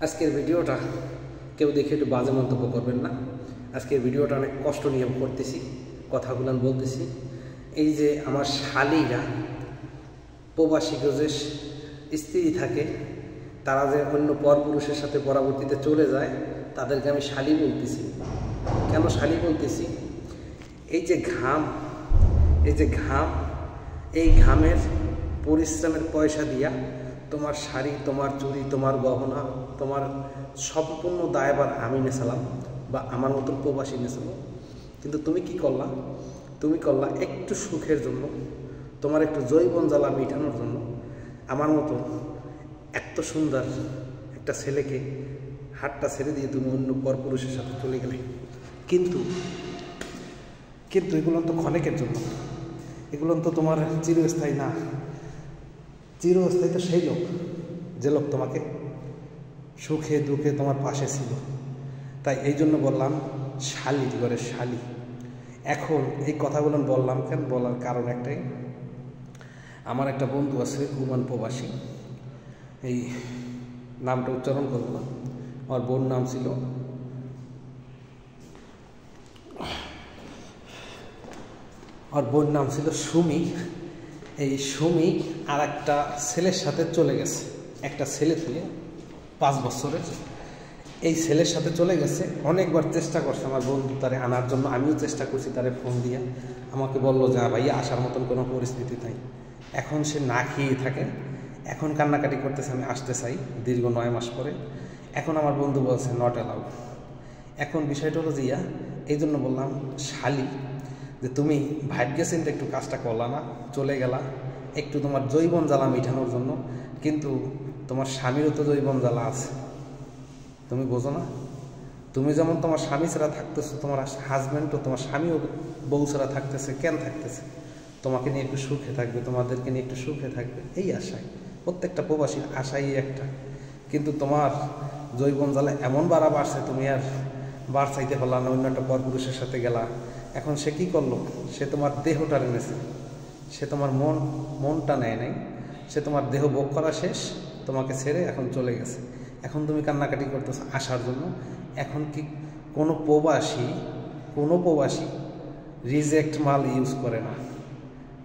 আজকের ভিডিওটা কেউ দেখে একটু বাজে মন্তব্য করবেন না। আজকের ভিডিওটা অনেক কষ্ট নিয়ে করতেছি, কথাগুলো বলতেছি। এই যে আমার শালীরা প্রবাসী যে স্ত্রী থাকে, তারা যে অন্য পরপুরুষের সাথে পরবর্তীতে চলে যায়, তাদেরকে আমি শালী বলতেছি। কেন শালী বলতেছি? এই যে ঘাম, এই ঘামের পরিশ্রমের পয়সা দিয়া তোমার শাড়ি, তোমার চুড়ি, তোমার গহনা, তোমার সম্পূর্ণ দায়ভার আমি নেছিলাম বা আমার মতন প্রবাসী নেছিল। কিন্তু তুমি কি করলা? তুমি করলা একটু সুখের জন্য, তোমার একটু যৌবন জ্বালা মিটানোর জন্য আমার মতো এত সুন্দর একটা ছেলেকে হাতটা ছেড়ে দিয়ে তুমি অন্য পরপুরুষের সাথে চলে গেলে। কিন্তু এগুলো তো ক্ষণিকের জন্য, এগুলো তো তোমার চিরস্থায়ী না। চিরস্থায়ী তো সেই লোক, যে লোক তোমাকে সুখে দুঃখে তোমার পাশে ছিল। তাই এই জন্য বললাম শালী, ঘরের শালী। এখন এই কথাগুলো বললাম কেন? বলার কারণ একটাই, আমার একটা বন্ধু আছে ওমান প্রবাসী, এই নামটা উচ্চারণ করবো না, আমার বোন নাম ছিল, সুমি। এই সুমি আর একটা ছেলের সাথে চলে গেছে, একটা ছেলে থেকে 5 বছরের। এই ছেলের সাথে চলে গেছে। অনেকবার চেষ্টা করছে আমার বন্ধু তারে আনার জন্য, আমিও চেষ্টা করছি তারে ফোন দিয়ে। আমাকে বললো যে ভাইয়া আসার মতন কোনো পরিস্থিতি নাই। এখন সে না খেয়ে থাকে, এখন কান্নাকাটি করতেছে আমি আসতে চাই, দীর্ঘ 9 মাস পরে। এখন আমার বন্ধু বলছে নট অ্যালাউড। এখন বিষয়টা হলো জিয়া, এই জন্য বললাম শালী, যে তুমি ভাগ্য চিন্তা একটু কাজটা করলা না, চলে গেলা একটু তোমার যৌবন জ্বালা মিটানোর জন্য। কিন্তু তোমার স্বামীরও তো যৌবন জ্বালা আছে, তুমি বোঝো না? তুমি যেমন তোমার স্বামী ছাড়া থাকতেছো, তোমার হাজব্যান্ডও, তোমার স্বামীও বউ ছাড়া থাকতেছে। কেন থাকতেছে? তোমাকে নিয়ে একটু সুখে থাকবে, তোমাদেরকে নিয়ে একটু সুখে থাকবে, এই আশায়। প্রত্যেকটা প্রবাসীর আশাই একটা। কিন্তু তোমার যৌবন জ্বালা এমন বাড়া বাড়ছে, তুমি আর বার চাইতে পারলা না, অন্য একটা পরপুরুষের সাথে গেলা। এখন সে কী করলো? সে তোমার দেহটা এনেছে, সে তোমার মনটা নেয় নাই। সে তোমার দেহ ভোগ করা শেষ, তোমাকে ছেড়ে এখন চলে গেছে। এখন তুমি কান্নাকাটি করতেছো আসার জন্য। এখন কি কোনো প্রবাসী রিজেক্ট মাল ইউজ করে না।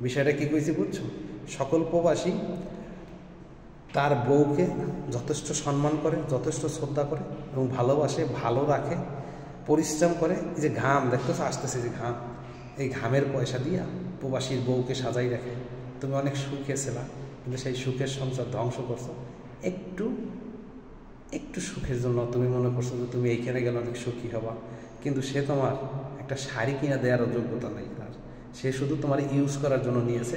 বিষয়টা কি কইছি বুঝছো? সকল প্রবাসী তার বউকে যথেষ্ট সম্মান করে, যথেষ্ট শ্রদ্ধা করে এবং ভালোবাসে, ভালো রাখে, পরিশ্রম করে। এই যে ঘাম দেখতেছো আসতেছে, যে ঘাম, এই ঘামের পয়সা দিয়া প্রবাসীর বউকে সাজাই রাখে। তুমি অনেক সুখে ছিলা, কিন্তু সেই সুখের সংসার ধ্বংস করছো একটু সুখের জন্য। তুমি মনে করছো যে তুমি এইখানে গেলে অনেক সুখী হবা, কিন্তু সে তোমার একটা শাড়ি কিনা দেওয়ারও যোগ্যতা নাই তার। সে শুধু তোমার ইউজ করার জন্য নিয়েছে।